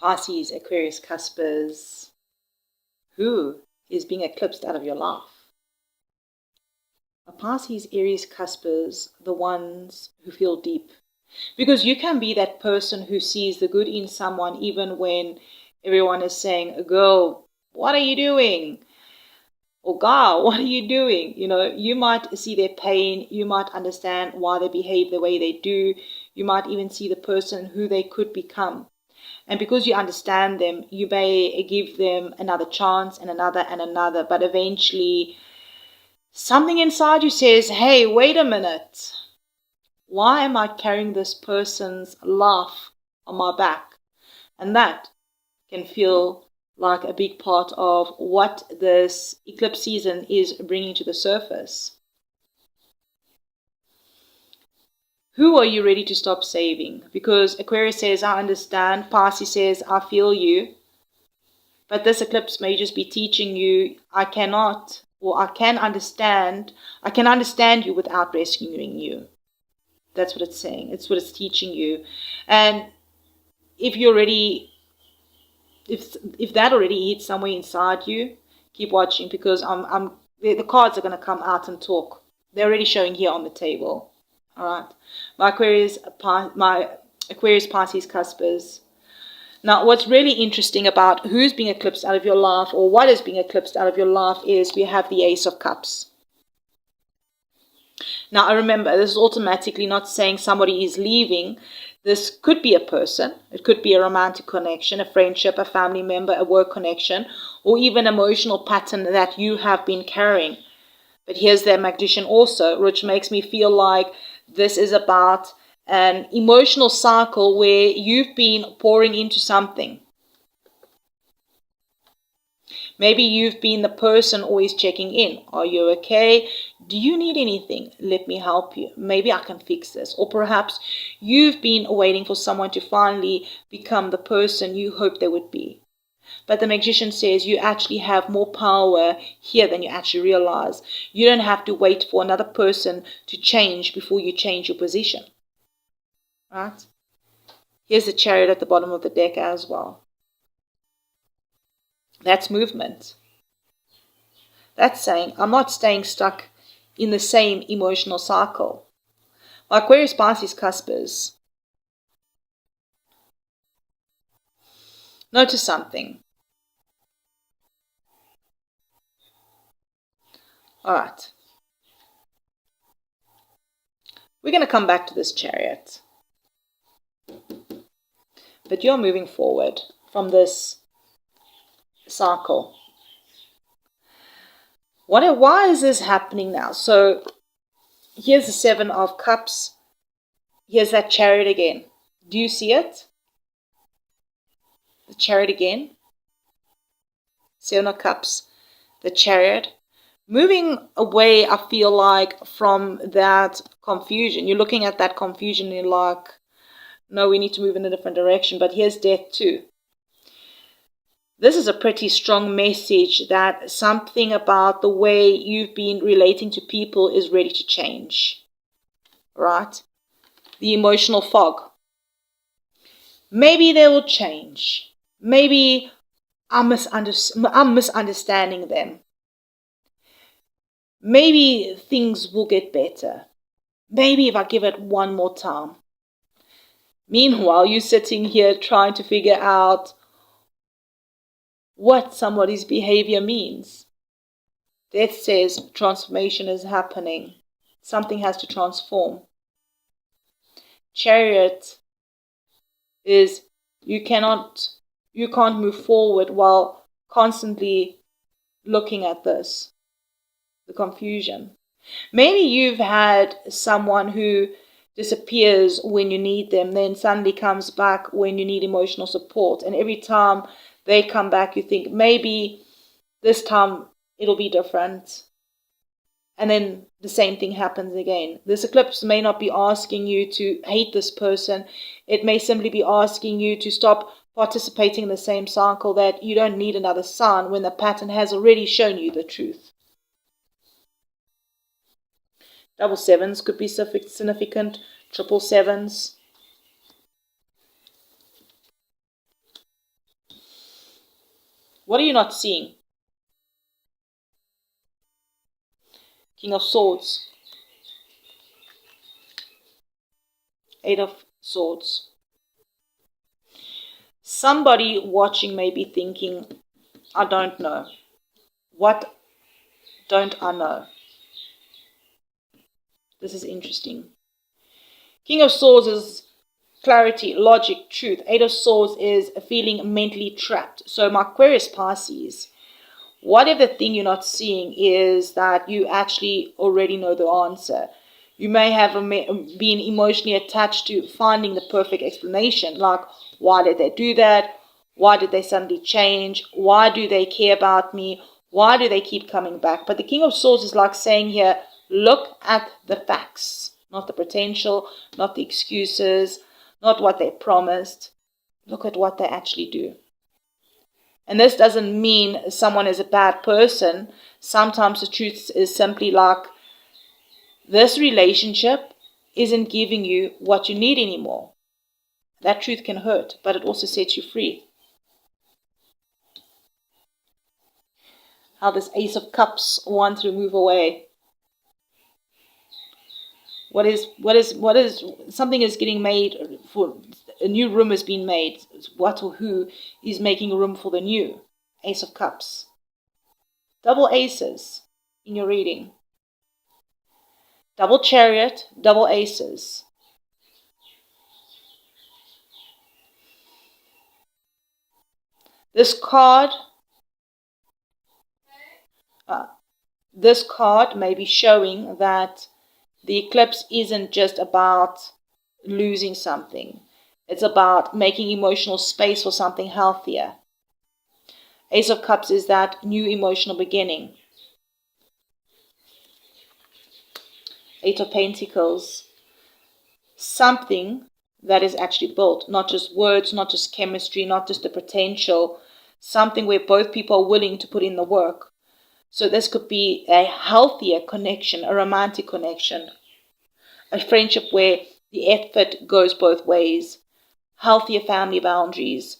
Pisces, Aquarius, Cuspers. Who is being eclipsed out of your life? Pisces, Aries, Cuspers, the ones who feel deep. Because you can be that person who sees the good in someone even when everyone is saying, girl, what are you doing? Or guy, what are you doing? You know, you might see their pain. You might understand why they behave the way they do. You might even see the person who they could become. And because you understand them, you may give them another chance and another and another. But eventually, something inside you says, hey, wait a minute. Why am I carrying this person's life on my back? And that can feel like a big part of what this eclipse season is bringing to the surface. Who are you ready to stop saving? Because Aquarius says, I understand. Pisces says, I feel you. But this eclipse may just be teaching you, I cannot, or I can understand you without rescuing you. That's what it's saying. It's what it's teaching you. And if you're already, if that already hits somewhere inside you, keep watching, because the cards are going to come out and talk. They're already showing here on the table. All right. My Aquarius, Pisces, Cuspers. Now, what's really interesting about who's being eclipsed out of your life, or what is being eclipsed out of your life, is we have the Ace of Cups. Now, I remember, this is automatically not saying somebody is leaving. This could be a person. It could be a romantic connection, a friendship, a family member, a work connection, or even emotional pattern that you have been carrying. But here's the Magician also, which makes me feel like this is about an emotional cycle where you've been pouring into something. Maybe you've been the person always checking in. Are you okay? Do you need anything? Let me help you. Maybe I can fix this. Or perhaps you've been waiting for someone to finally become the person you hoped they would be. But the Magician says you actually have more power here than you actually realize. You don't have to wait for another person to change before you change your position. Right? Here's the Chariot at the bottom of the deck as well. That's movement. That's saying I'm not staying stuck in the same emotional cycle. Like Aquarius, Pisces, Cuspers. Notice something. All right. We're going to come back to this Chariot. But you're moving forward from this cycle. Why is this happening now? So here's the Seven of Cups. Here's that Chariot again. Do you see it? The Chariot again. Seven of Cups. The Chariot. Moving away, I feel like, from that confusion. You're looking at that confusion and you're like, no, we need to move in a different direction. But here's Death too. This is a pretty strong message that something about the way you've been relating to people is ready to change. Right? The emotional fog. Maybe they will change. Maybe I'm misunderstanding them. Maybe things will get better. Maybe if I give it one more time. Meanwhile, you're sitting here trying to figure out what somebody's behavior means. Death says transformation is happening. Something has to transform. Chariot is you can't move forward while constantly looking at this. The confusion. Maybe you've had someone who disappears when you need them, then suddenly comes back when you need emotional support. And every time they come back, you think maybe this time it'll be different. And then the same thing happens again. This eclipse may not be asking you to hate this person. It may simply be asking you to stop participating in the same cycle, that you don't need another sign when the pattern has already shown you the truth. Double sevens could be significant. Triple sevens. What are you not seeing? King of Swords. Eight of Swords. Somebody watching may be thinking, I don't know. What don't I know? This is interesting. King of Swords is clarity, logic, truth. Eight of Swords is feeling mentally trapped. So my Aquarius Pisces, what if the thing you're not seeing is that you actually already know the answer? You may have been emotionally attached to finding the perfect explanation, like why did they do that? Why did they suddenly change? Why do they care about me? Why do they keep coming back? But the King of Swords is like saying here, look at the facts, not the potential, not the excuses, not what they promised. Look at what they actually do. And this doesn't mean someone is a bad person. Sometimes the truth is simply like, this relationship isn't giving you what you need anymore. That truth can hurt, but it also sets you free. How this Ace of Cups wants to move away. What is something is getting made for a new room is being made. What or who is making room for the new? Ace of Cups. Double aces in your reading. Double Chariot, double aces. This card may be showing that the eclipse isn't just about losing something. It's about making emotional space for something healthier. Ace of Cups is that new emotional beginning. Eight of Pentacles. Something that is actually built, not just words, not just chemistry, not just the potential. Something where both people are willing to put in the work. So this could be a healthier connection, a romantic connection. A friendship where the effort goes both ways. Healthier family boundaries.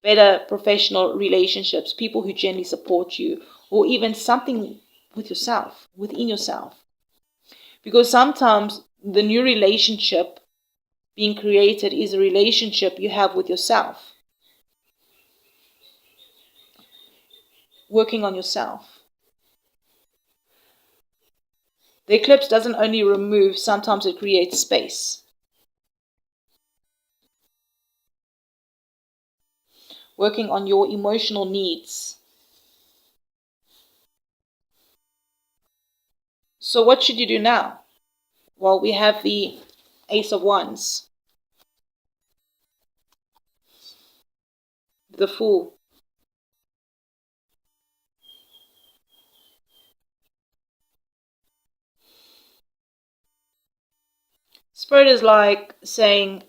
Better professional relationships. People who genuinely support you. Or even something with yourself, within yourself. Because sometimes the new relationship being created is a relationship you have with yourself. Working on yourself. The eclipse doesn't only remove, sometimes it creates space. Working on your emotional needs. So what should you do now? Well, we have the Ace of Wands. The Fool. Spirit is like saying,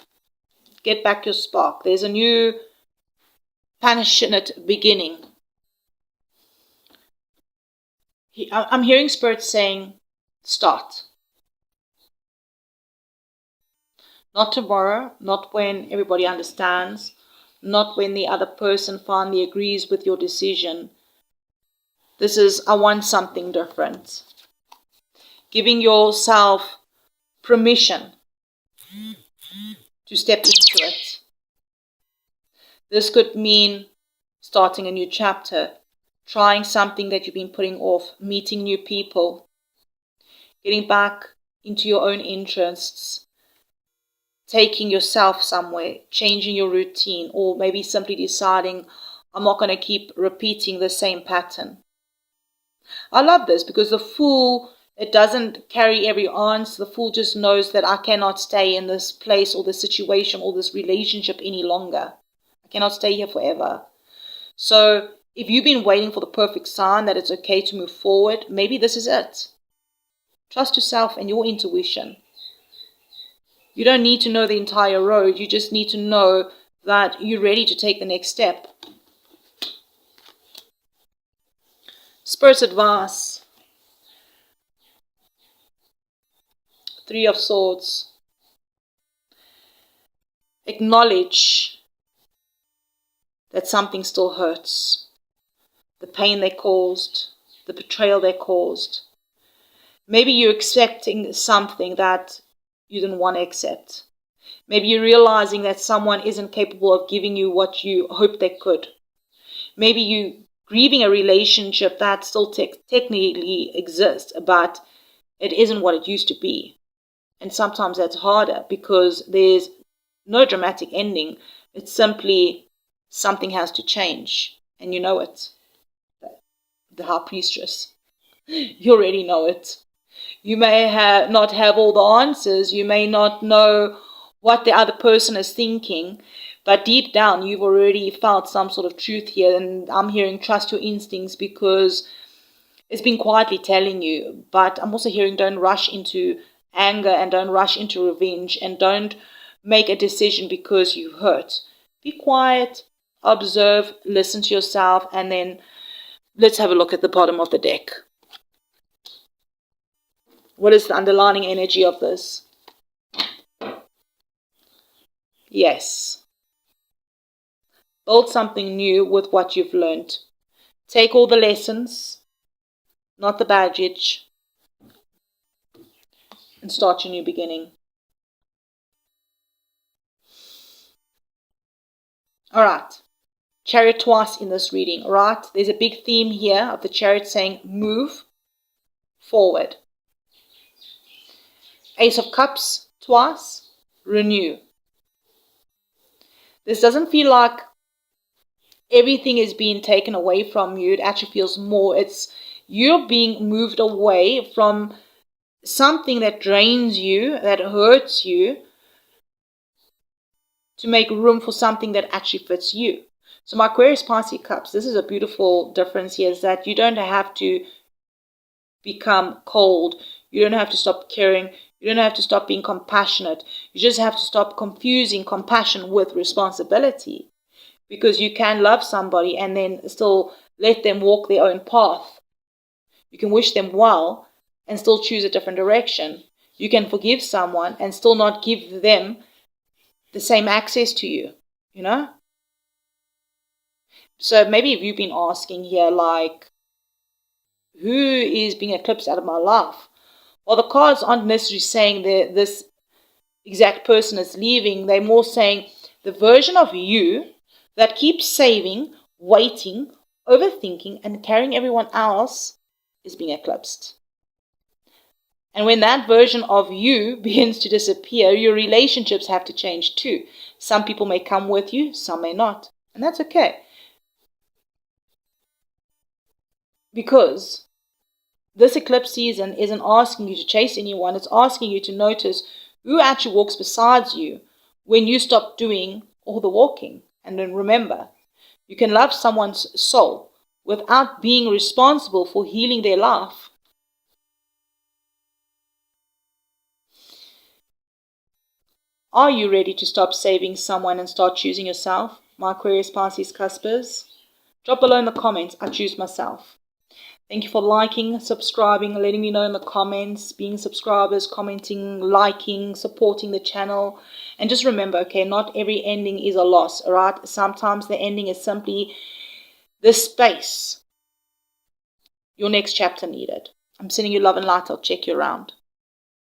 get back your spark. There's a new passionate beginning. I'm hearing Spirit saying, start. Not tomorrow, not when everybody understands, not when the other person finally agrees with your decision. This is, I want something different. Giving yourself permission to step into it. This could mean starting a new chapter, trying something that you've been putting off, meeting new people, getting back into your own interests, taking yourself somewhere, changing your routine, or maybe simply deciding, I'm not going to keep repeating the same pattern. I love this because the Fool, it doesn't carry every answer. The Fool just knows that I cannot stay in this place or this situation or this relationship any longer. I cannot stay here forever. So if you've been waiting for the perfect sign that it's okay to move forward, maybe this is it. Trust yourself and your intuition. You don't need to know the entire road. You just need to know that you're ready to take the next step. Spirit's advice. Three of Swords. Acknowledge that something still hurts. the pain they caused, the betrayal they caused. Maybe you're accepting something that you didn't want to accept. Maybe you're realizing that someone isn't capable of giving you what you hoped they could. Maybe you're grieving a relationship that still technically exists, but it isn't what it used to be. And sometimes that's harder because there's no dramatic ending. It's simply something has to change. And you know it. The High Priestess. You already know it. You may not have all the answers. You may not know what the other person is thinking. But deep down, you've already felt some sort of truth here. And I'm hearing trust your instincts because it's been quietly telling you. But I'm also hearing don't rush into anger and don't rush into revenge. And don't make a decision because you hurt. Be quiet, observe, listen to yourself, and then let's have a look at the bottom of the deck. What is the underlying energy of this? Yes. Build something new with what you've learned. Take all the lessons, not the baggage, and start your new beginning. All right. Chariot twice in this reading. All right. There's a big theme here of the Chariot saying move forward. Ace of Cups twice. Renew. This doesn't feel like everything is being taken away from you. It actually feels more. It's you're being moved away from something that drains you, that hurts you, to make room for something that actually fits you. So my Aquarius, Pisces, Cups, this is a beautiful difference here, is that you don't have to become cold. You don't have to stop caring. You don't have to stop being compassionate. You just have to stop confusing compassion with responsibility. Because you can love somebody and then still let them walk their own path. You can wish them well and still choose a different direction. You can forgive someone and still not give them the same access to you, you know? So maybe if you've been asking here, like, who is being eclipsed out of my life? Well, the cards aren't necessarily saying that this exact person is leaving. They're more saying the version of you that keeps saving, waiting, overthinking, and carrying everyone else is being eclipsed. And when that version of you begins to disappear, your relationships have to change too. Some people may come with you, some may not. And that's okay. Because this eclipse season isn't asking you to chase anyone. It's asking you to notice who actually walks beside you when you stop doing all the walking. And then remember, you can love someone's soul without being responsible for healing their life. Are you ready to stop saving someone and start choosing yourself? My Aquarius, Pisces, Cuspers. Drop below in the comments. I choose myself. Thank you for liking, subscribing, letting me know in the comments, being subscribers, commenting, liking, supporting the channel. And just remember, okay, not every ending is a loss, all right? Sometimes the ending is simply the space your next chapter needed. I'm sending you love and light. I'll check you around.